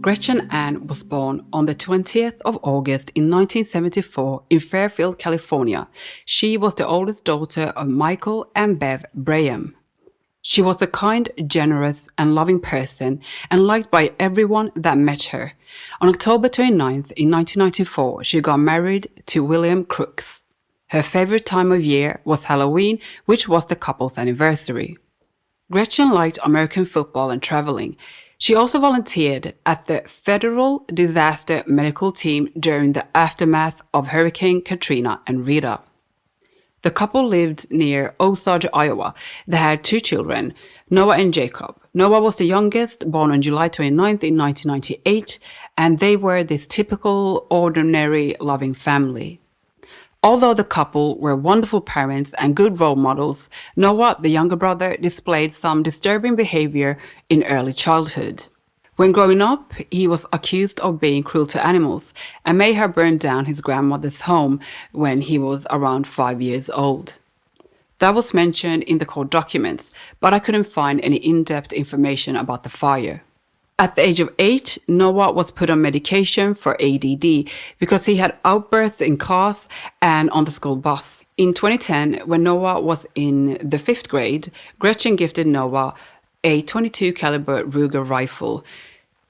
Gretchen Ann was born on the 20th of August in 1974 in Fairfield, California. She was the oldest daughter of Michael and Bev Braham. She was a kind, generous, and loving person and liked by everyone that met her. On October 29th in 1994, she got married to William Crooks. Her favorite time of year was Halloween, which was the couple's anniversary. Gretchen liked American football and traveling. She also volunteered at the Federal Disaster Medical Team during the aftermath of Hurricane Katrina and Rita. The couple lived near Osage, Iowa. They had 2 children, Noah and Jacob. Noah was the youngest, born on July 29th in 1998, and they were this typical, ordinary, loving family. Although the couple were wonderful parents and good role models, Noah, the younger brother, displayed some disturbing behavior in early childhood. When growing up, he was accused of being cruel to animals and may have burned down his grandmother's home when he was around 5 years old. That was mentioned in the court documents, but I couldn't find any in-depth information about the fire. At the age of 8, Noah was put on medication for ADD because he had outbursts in class and on the school bus. In 2010, when Noah was in the 5th grade, Gretchen gifted Noah a .22 caliber Ruger rifle,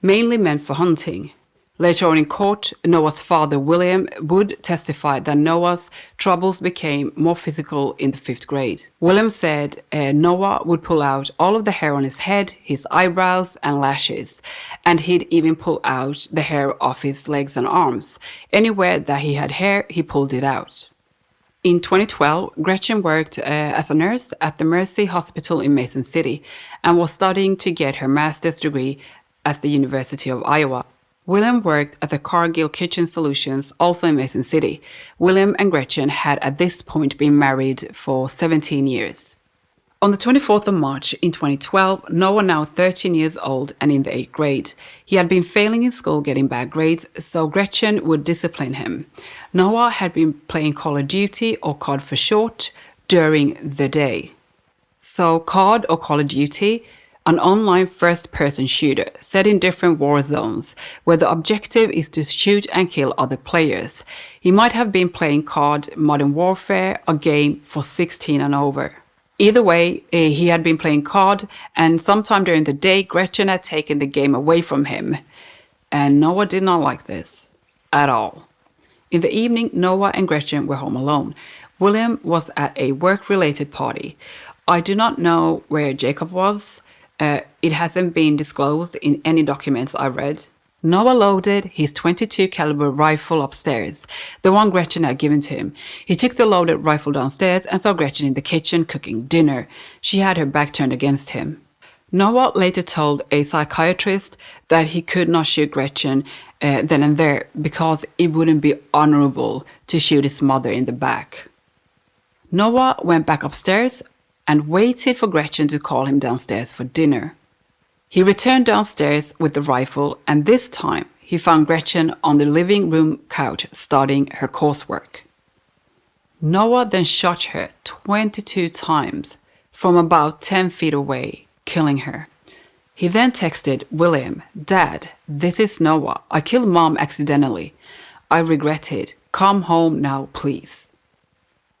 mainly meant for hunting. Later on in court, Noah's father, William, would testify that Noah's troubles became more physical in the 5th grade. William said Noah would pull out all of the hair on his head, his eyebrows, and lashes, and he'd even pull out the hair off his legs and arms. Anywhere that he had hair, he pulled it out. In 2012, Gretchen worked as a nurse at the Mercy Hospital in Mason City and was studying to get her master's degree at the University of Iowa. William worked at the Cargill Kitchen Solutions, also in Mason City. William and Gretchen had at this point been married for 17 years. On the 24th of March in 2012, Noah, now 13 years old and in the 8th grade. He had been failing in school, getting bad grades, so Gretchen would discipline him. Noah had been playing Call of Duty, or COD for short, during the day. So COD, or Call of Duty, an online first-person shooter set in different war zones where the objective is to shoot and kill other players. He might have been playing COD Modern Warfare, a game for 16 and over. Either way, he had been playing COD, and sometime during the day, Gretchen had taken the game away from him. And Noah did not like this at all. In the evening, Noah and Gretchen were home alone. William was at a work-related party. I do not know where Jacob was. It hasn't been disclosed in any documents I read. Noah loaded his .22 caliber rifle upstairs, the one Gretchen had given to him. He took the loaded rifle downstairs and saw Gretchen in the kitchen cooking dinner. She had her back turned against him. Noah later told a psychiatrist that he could not shoot Gretchen then and there because it wouldn't be honorable to shoot his mother in the back. Noah went back upstairs and waited for Gretchen to call him downstairs for dinner. He returned downstairs with the rifle, and this time he found Gretchen on the living room couch studying her coursework. Noah then shot her 22 times from about 10 feet away, killing her. He then texted William, "Dad, this is Noah. I killed Mom accidentally. I regret it. Come home now, please."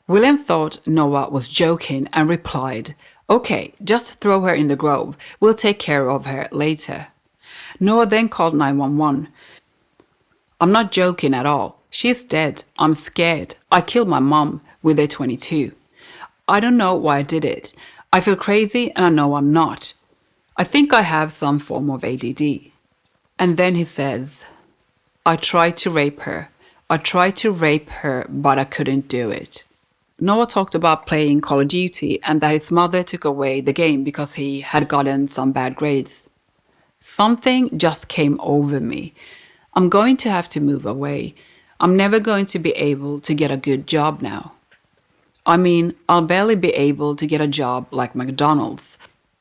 William thought Noah was joking and replied, "Okay, just throw her in the grove. We'll take care of her later." Noah then called 911. "I'm not joking at all. She's dead. I'm scared. I killed my mom with a .22. I don't know why I did it. I feel crazy and I know I'm not. I think I have some form of ADD." And then he says, "I tried to rape her. I tried to rape her, but I couldn't do it." Noah talked about playing Call of Duty and that his mother took away the game because he had gotten some bad grades. "Something just came over me. I'm going to have to move away. I'm never going to be able to get a good job now. I mean, I'll barely be able to get a job like McDonald's."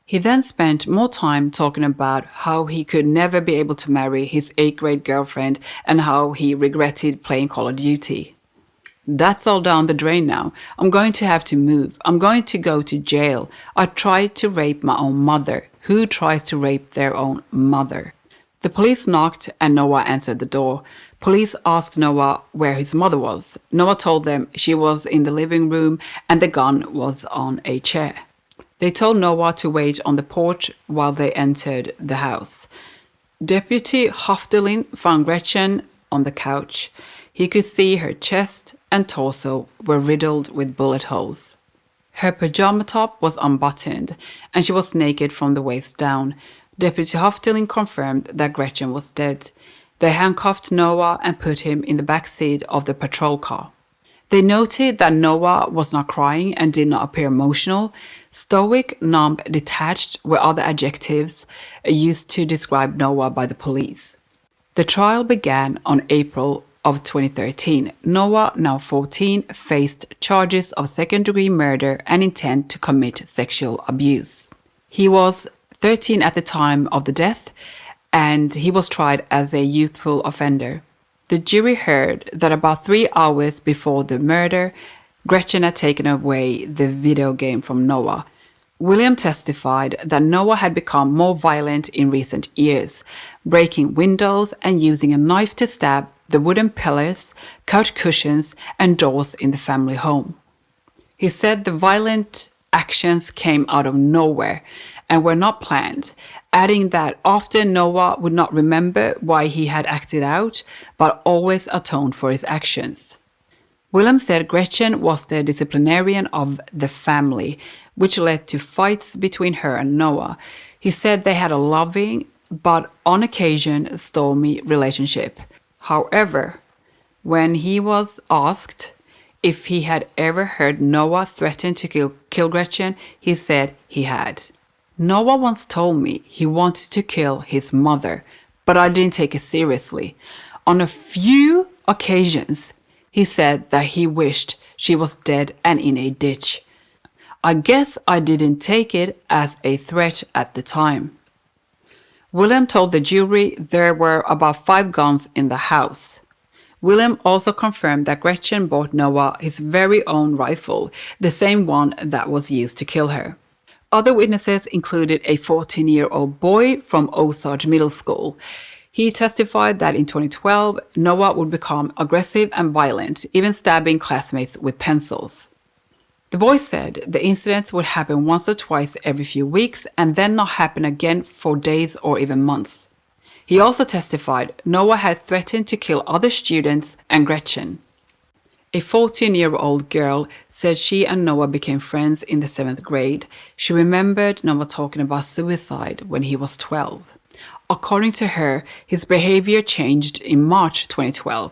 He then spent more time talking about how he could never be able to marry his 8th grade girlfriend and how he regretted playing Call of Duty. "That's all down the drain now. I'm going to have to move. I'm going to go to jail. I tried to rape my own mother. Who tries to rape their own mother?" The police knocked and Noah answered the door. Police asked Noah where his mother was. Noah told them she was in the living room and the gun was on a chair. They told Noah to wait on the porch while they entered the house. Deputy Hoftelin found Gretchen on the couch. He could see her chest and torso were riddled with bullet holes. Her pajama top was unbuttoned and she was naked from the waist down. Deputy Hoftelin confirmed that Gretchen was dead. They handcuffed Noah and put him in the back seat of the patrol car. They noted that Noah was not crying and did not appear emotional. Stoic, numb, detached were other adjectives used to describe Noah by the police. The trial began on April of 2013. Noah, now 14, faced charges of second-degree murder and intent to commit sexual abuse. He was 13 at the time of the death, and he was tried as a youthful offender. The jury heard that about 3 hours before the murder, Gretchen had taken away the video game from Noah. William testified that Noah had become more violent in recent years, breaking windows and using a knife to stab the wooden pillars, couch cushions, and doors in the family home. He said the violent actions came out of nowhere and were not planned, adding that often Noah would not remember why he had acted out, but always atoned for his actions. William said Gretchen was the disciplinarian of the family, which led to fights between her and Noah. He said they had a loving, but on occasion stormy relationship. However, when he was asked if he had ever heard Noah threaten to kill Gretchen, he said he had. Noah once told me he wanted to kill his mother, but I didn't take it seriously. On a few occasions, he said that he wished she was dead and in a ditch. I guess I didn't take it as a threat at the time. William told the jury there were about 5 guns in the house. William also confirmed that Gretchen bought Noah his very own rifle, the same one that was used to kill her. Other witnesses included a 14-year-old boy from Osage Middle School. He testified that in 2012, Noah would become aggressive and violent, even stabbing classmates with pencils. The boy said the incidents would happen once or twice every few weeks and then not happen again for days or even months. He also testified Noah had threatened to kill other students and Gretchen. A 14-year-old girl said she and Noah became friends in the 7th grade. She remembered Noah talking about suicide when he was 12. According to her, his behavior changed in March 2012.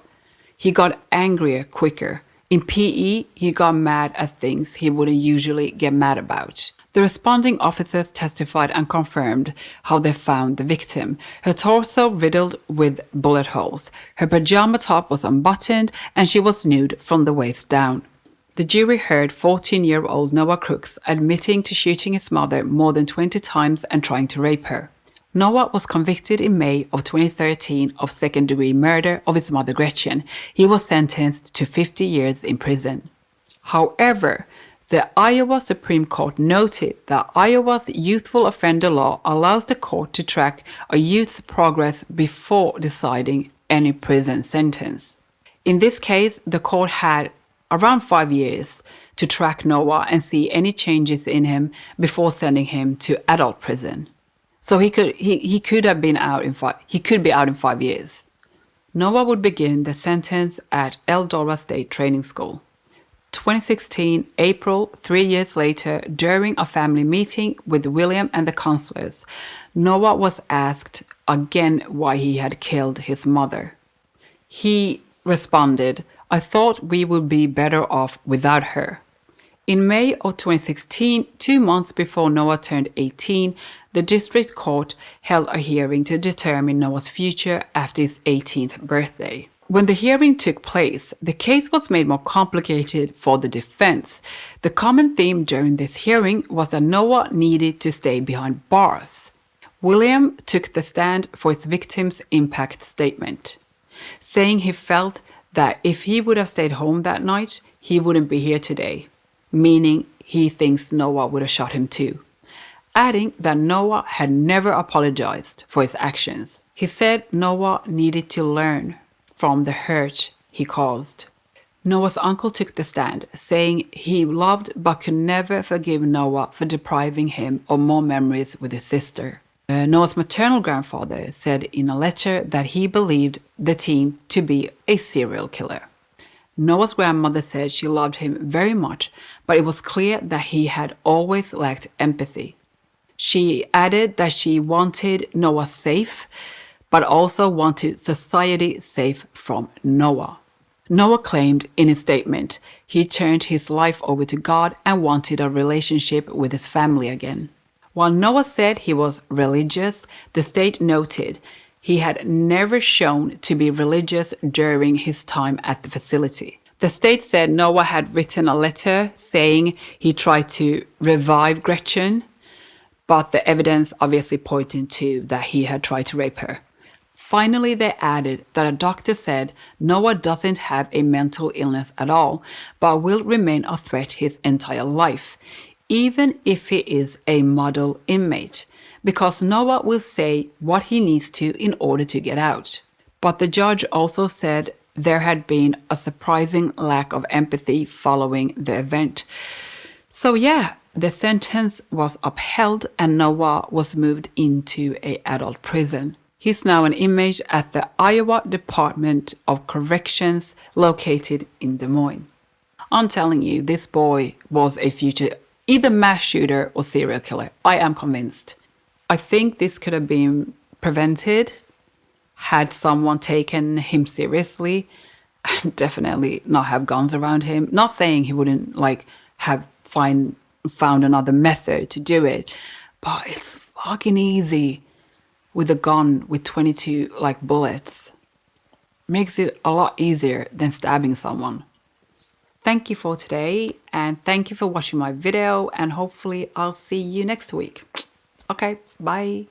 He got angrier quicker. In PE, he got mad at things he wouldn't usually get mad about. The responding officers testified and confirmed how they found the victim. Her torso riddled with bullet holes. Her pajama top was unbuttoned and she was nude from the waist down. The jury heard 14-year-old Noah Crooks admitting to shooting his mother more than 20 times and trying to rape her. Noah was convicted in May of 2013 of second-degree murder of his mother Gretchen. He was sentenced to 50 years in prison. However, the Iowa Supreme Court noted that Iowa's youthful offender law allows the court to track a youth's progress before deciding any prison sentence. In this case, the court had around 5 years to track Noah and see any changes in him before sending him to adult prison. So he could be out in 5 years. Noah would begin the sentence at Eldora State Training School. 2016, April, 3 years later, during a family meeting with William and the counselors, Noah was asked again why he had killed his mother. He responded, "I thought we would be better off without her." In May of 2016, 2 months before Noah turned 18, the district court held a hearing to determine Noah's future after his 18th birthday. When the hearing took place, the case was made more complicated for the defense. The common theme during this hearing was that Noah needed to stay behind bars. William took the stand for his victim's impact statement, saying he felt that if he would have stayed home that night, he wouldn't be here today, meaning he thinks Noah would have shot him too. adding that Noah had never apologized for his actions. He said Noah needed to learn from the hurt he caused. Noah's uncle took the stand, saying he loved but could never forgive Noah for depriving him of more memories with his sister. Noah's maternal grandfather said in a letter that he believed the teen to be a serial killer. Noah's grandmother said she loved him very much, but it was clear that he had always lacked empathy. She added that she wanted Noah safe, but also wanted society safe from Noah. Noah claimed in his statement he turned his life over to God and wanted a relationship with his family again. While Noah said he was religious, the state noted he had never shown to be religious during his time at the facility. The state said Noah had written a letter saying he tried to revive Gretchen, but the evidence obviously pointed to that he had tried to rape her. Finally, they added that a doctor said Noah doesn't have a mental illness at all, but will remain a threat his entire life, even if he is a model inmate, because Noah will say what he needs to in order to get out. But the judge also said there had been a surprising lack of empathy following the event. So yeah, the sentence was upheld and Noah was moved into an adult prison. He's now an inmate at the Iowa Department of Corrections located in Des Moines. I'm telling you, this boy was a future either mass shooter or serial killer. I am convinced. I think this could have been prevented had someone taken him seriously and definitely not have guns around him. Not saying he wouldn't have found another method to do it, but it's fucking easy with a gun with 22 bullets. Makes it a lot easier than stabbing someone. Thank you for today and thank you for watching my video and hopefully I'll see you next week. Okay, bye.